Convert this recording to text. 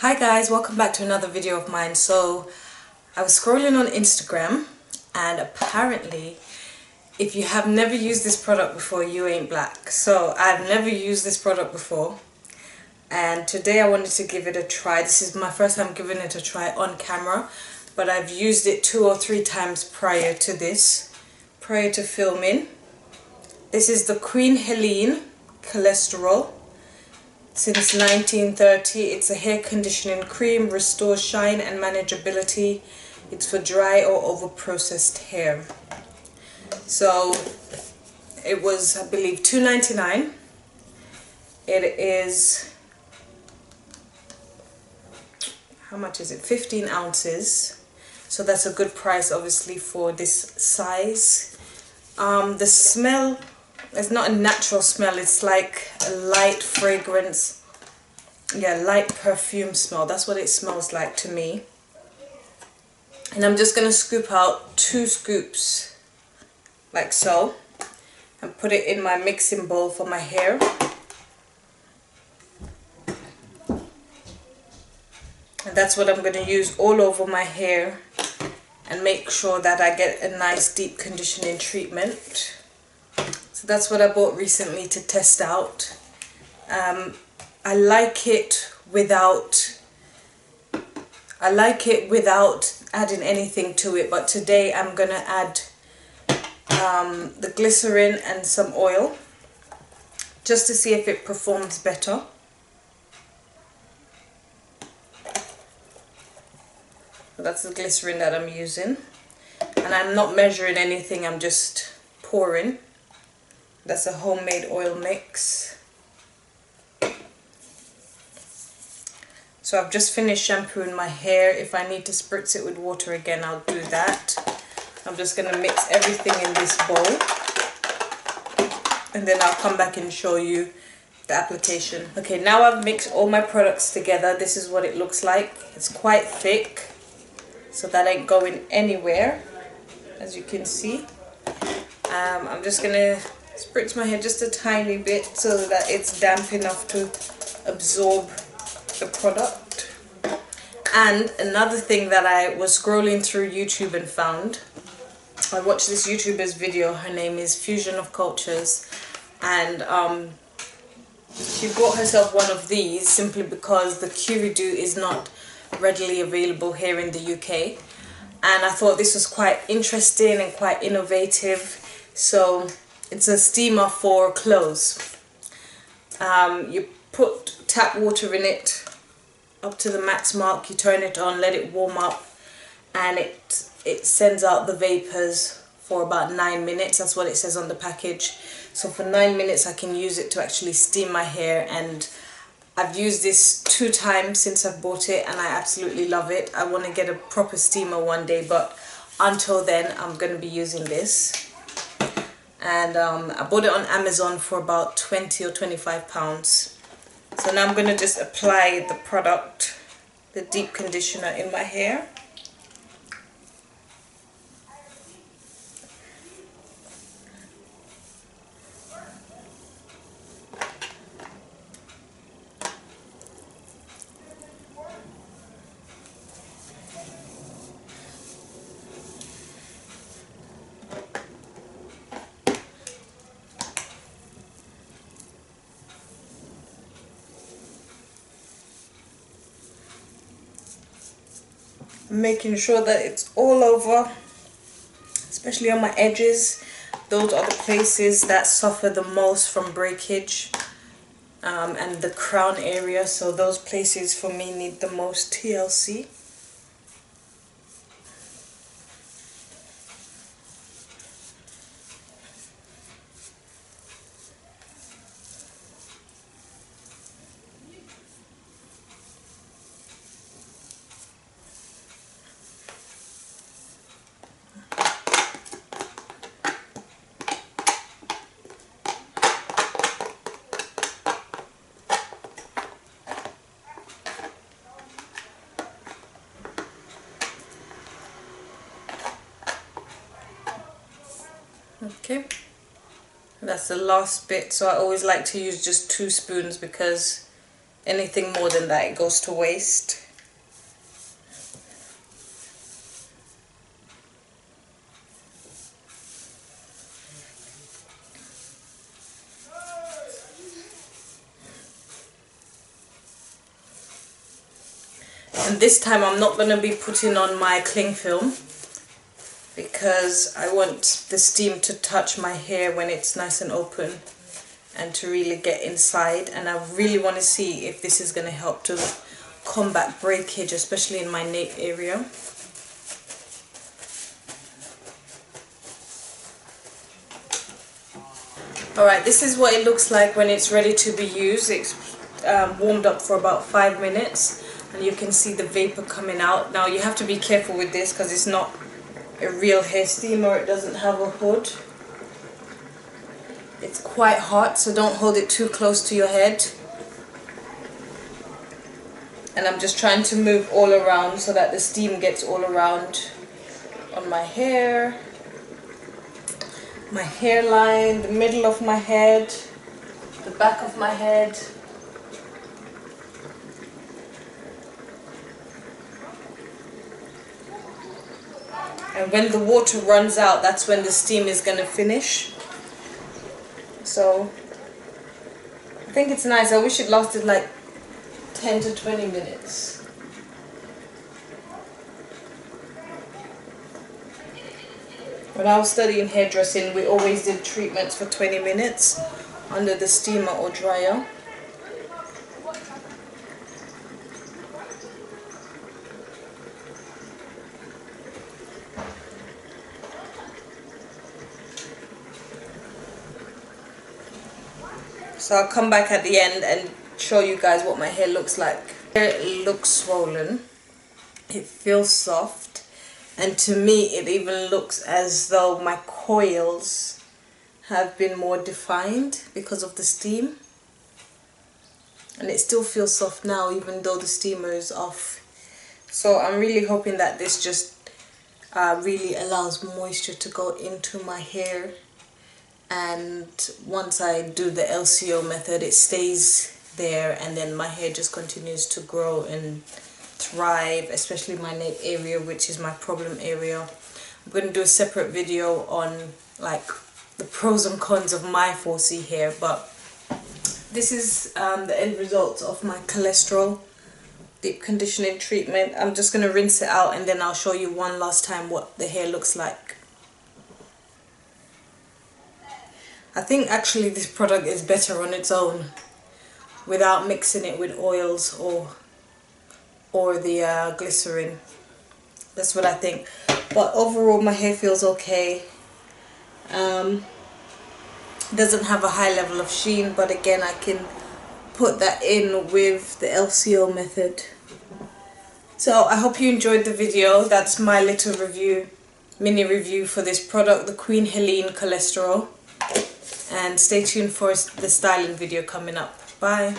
Hi guys, welcome back to another video of mine. So I was scrolling on Instagram and apparently if you have never used this product before, you ain't black. So I've never used this product before and today I wanted to give it a try. This is my first time giving it a try on camera, but I've used it 2 or 3 times prior to this, prior to filming. This is the Queen Helene Cholesterol. Since 1930, it's a hair conditioning cream, restores shine and manageability. It's for dry or over-processed hair. So it was, I believe, $2.99. It is, how much is it? 15 ounces. So that's a good price, obviously, for this size. The smell, it's not a natural smell, it's like a light fragrance, light perfume smell. That's what it smells like to me. And I'm just going to scoop out 2 scoops like so and put it in my mixing bowl for my hair. And that's what I'm going to use all over my hair and make sure that I get a nice deep conditioning treatment. So that's what I bought recently to test out. I like it without adding anything to it, but today I'm gonna add the glycerin and some oil just to see if it performs better. So that's the glycerin that I'm using, and I'm not measuring anything, I'm just pouring. That's a homemade oil mix. So I've just finished shampooing my hair. If I need to spritz it with water again, I'll do that. I'm just going to mix everything in this bowl. And then I'll come back and show you the application. Okay, now I've mixed all my products together. This is what it looks like. It's quite thick, so that ain't going anywhere, as you can see. I'm just going to spritz my hair just a tiny bit so that it's damp enough to absorb the product. And another thing that I was scrolling through YouTube and found, I watched this YouTuber's video. Her name is Fusion of Cultures, and she bought herself one of these simply because the Curido is not readily available here in the UK, and I thought this was quite interesting and quite innovative. So it's a steamer for clothes. You put tap water in it up to the max mark, you turn it on, let it warm up, and it sends out the vapors for about 9 minutes. That's what it says on the package. So for 9 minutes I can use it to actually steam my hair, and I've used this 2 times since I've bought it and I absolutely love it. I want to get a proper steamer one day, but until then I'm going to be using this. And I bought it on Amazon for about 20 or 25 pounds. So now I'm going to just apply the product, the deep conditioner, in my hair. Making sure that it's all over, especially on my edges. Those are the places that suffer the most from breakage, and the crown area, so those places for me need the most TLC. Okay, that's the last bit. So I always like to use just 2 spoons because Anything more than that, it goes to waste. And this time I'm not going to be putting on my cling film because I want the steam to touch my hair when it's nice and open and to really get inside, and I really want to see if this is going to help to combat breakage, especially in my nape area. Alright, this is what it looks like when it's ready to be used. It's warmed up for about 5 minutes and you can see the vapor coming out. Now you have to be careful with this because it's not a real hair steamer, it doesn't have a hood. It's quite hot, so don't hold it too close to your head. And I'm just trying to move all around so that the steam gets all around on my hair, my hairline, the middle of my head, the back of my head. And when the water runs out, that's when the steam is going to finish. So I think it's nice. I wish it lasted like 10 to 20 minutes. When I was studying hairdressing, we always did treatments for 20 minutes under the steamer or dryer. So I'll come back at the end and show you guys what my hair looks like. It looks swollen, it feels soft, and to me it even looks as though my coils have been more defined because of the steam. And it still feels soft now even though the steamer is off. So I'm really hoping that this just really allows moisture to go into my hair. And once I do the LCO method, it stays there and then my hair just continues to grow and thrive, especially my nape area, which is my problem area. I'm going to do a separate video on like the pros and cons of my 4C hair, but this is the end result of my cholesterol deep conditioning treatment. I'm just going to rinse it out and then I'll show you one last time what the hair looks like. I think actually this product is better on its own without mixing it with oils or the glycerin. That's what I think. But overall my hair feels okay. Doesn't have a high level of sheen, but again I can put that in with the LCO method. So I hope you enjoyed the video. That's my little review, mini review for this product, the Queen Helene Cholesterol. And stay tuned for the styling video coming up. Bye.